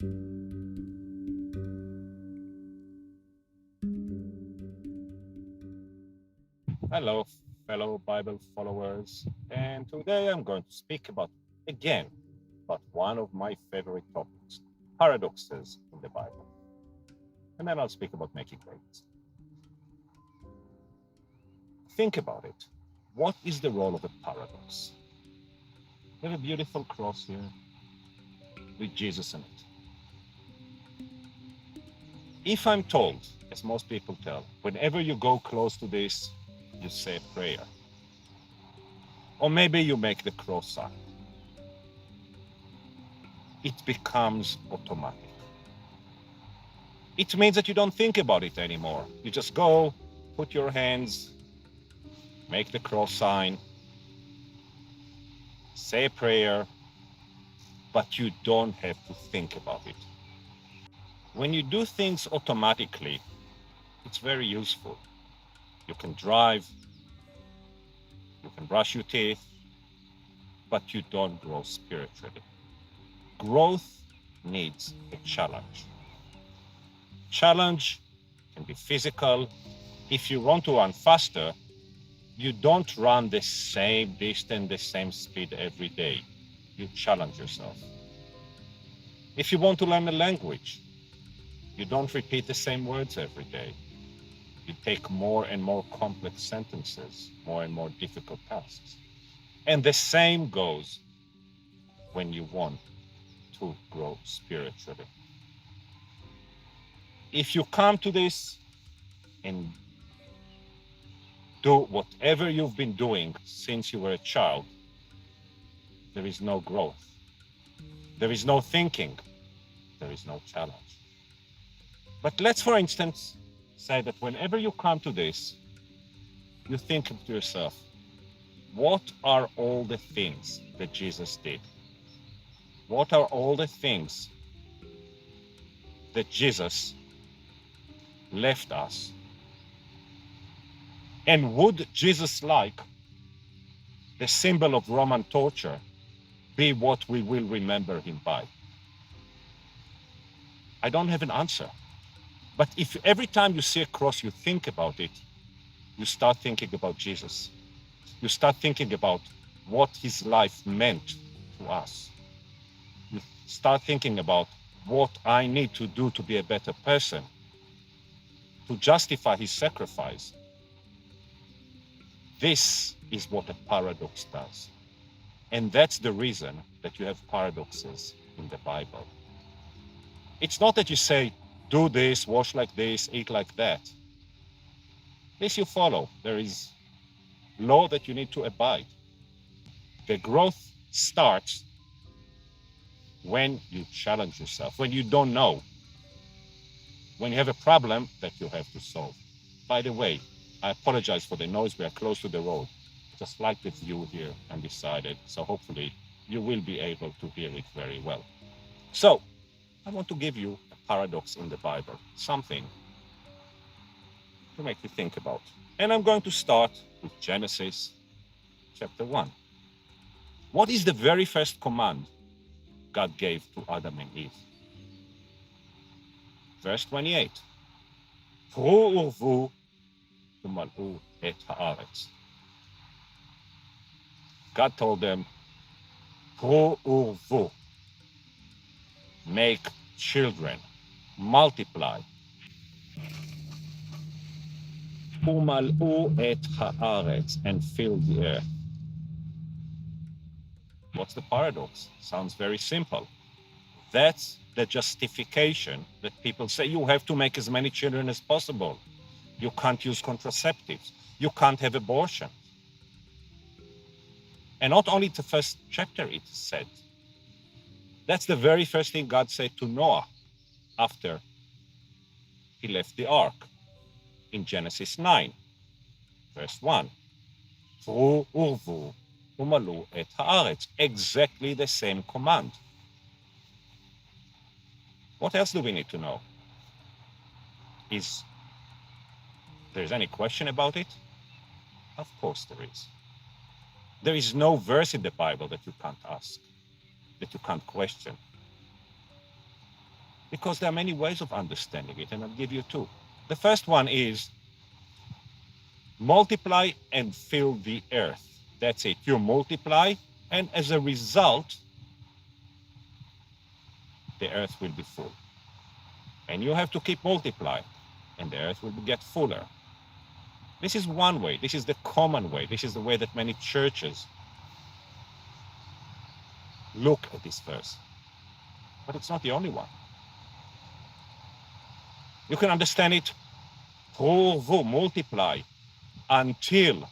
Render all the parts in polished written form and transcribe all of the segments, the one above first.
Hello, fellow Bible followers, and today I'm going to speak about one of my favorite topics, paradoxes in the Bible. And then I'll speak about making grades. Think about it. What is the role of a paradox? We have a beautiful cross here with Jesus in it. If I'm told, as most people tell, whenever you go close to this, you say a prayer. Or maybe you make the cross sign. It becomes automatic. It means that you don't think about it anymore. You just go, put your hands, make the cross sign, say a prayer, but you don't have to think about it. When you do things automatically, it's very useful. You can drive, you can brush your teeth, but you don't grow spiritually. Growth needs a challenge. Challenge can be physical. If you want to run faster, you don't run the same distance, the same speed every day. You challenge yourself. If you want to learn a language, you don't repeat the same words every day. You take more and more complex sentences, more and more difficult tasks. And the same goes when you want to grow spiritually. If you come to this and do whatever you've been doing since you were a child, there is no growth. There is no thinking. There is no challenge. But let's, for instance, say that whenever you come to this, you think to yourself, what are all the things that Jesus did? What are all the things that Jesus left us? And would Jesus, like the symbol of Roman torture, be what we will remember him by? I don't have an answer. But if every time you see a cross, you think about it, you start thinking about Jesus. You start thinking about what his life meant to us. You start thinking about what I need to do to be a better person, to justify his sacrifice. This is what a paradox does. And that's the reason that you have paradoxes in the Bible. It's not that you say, do this, wash like this, eat like that. This you follow. There is law that you need to abide. The growth starts when you challenge yourself, when you don't know, when you have a problem that you have to solve. By the way, I apologize for the noise. We are close to the road. Just like the view here and decided. So hopefully you will be able to hear it very well. So I want to give you a paradox in the Bible, something to make you think about. And I'm going to start with Genesis chapter 1. What is the very first command God gave to Adam and Eve? Verse 28. פרו ורבו ומלאו את הארץ. God told them, פרו ורבו, make children, multiply. ומלאו את הארץ, and fill the earth. What's the paradox? Sounds very simple. That's the justification that people say you have to make as many children as possible. You can't use contraceptives. You can't have abortion. And not only the first chapter it said. That's the very first thing God said to Noah after he left the ark in Genesis 9, verse 1. פרו ורבו ומלאו את הארץ. Exactly the same command. What else do we need to know? Is there any question about it? Of course there is. There is no verse in the Bible that you can't ask, that you can't question. Because there are many ways of understanding it, and I'll give you two. The first one is multiply and fill the earth. That's it. You multiply, and as a result, the earth will be full. And you have to keep multiplying, and the earth will get fuller. This is one way. This is the common way. This is the way that many churches look at this verse. But it's not the only one. You can understand it, vous, multiply, until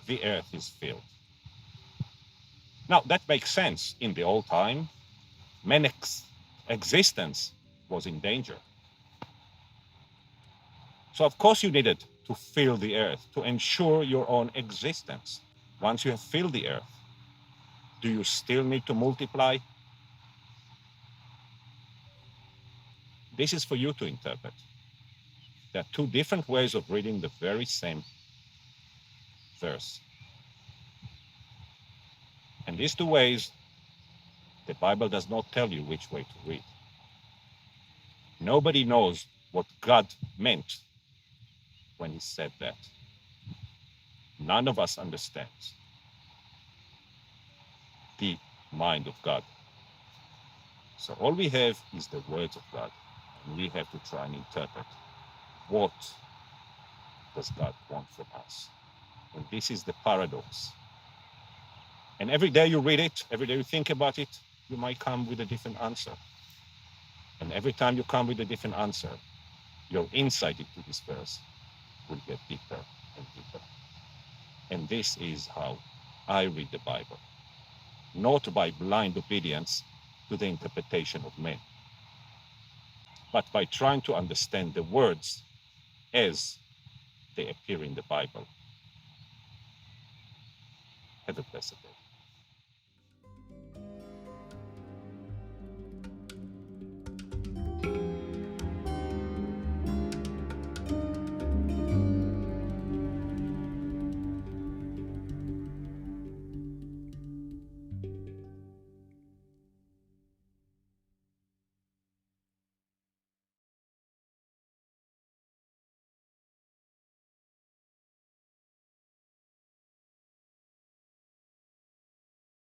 the earth is filled. Now, that makes sense. In the old time, man's existence was in danger. So, of course, you needed to fill the earth to ensure your own existence. Once you have filled the earth, do you still need to multiply? This is for you to interpret. There are two different ways of reading the very same verse. And these two ways, the Bible does not tell you which way to read. Nobody knows what God meant when he said that. None of us understands the mind of God. So all we have is the words of God. And we have to try and interpret what does God want from us. And this is the paradox. And every day you read it, every day you think about it, you might come with a different answer. And every time you come with a different answer, your insight into this verse will get deeper and deeper. And this is how I read the Bible, not by blind obedience to the interpretation of men, but by trying to understand the words as they appear in the Bible. Have a blessed day.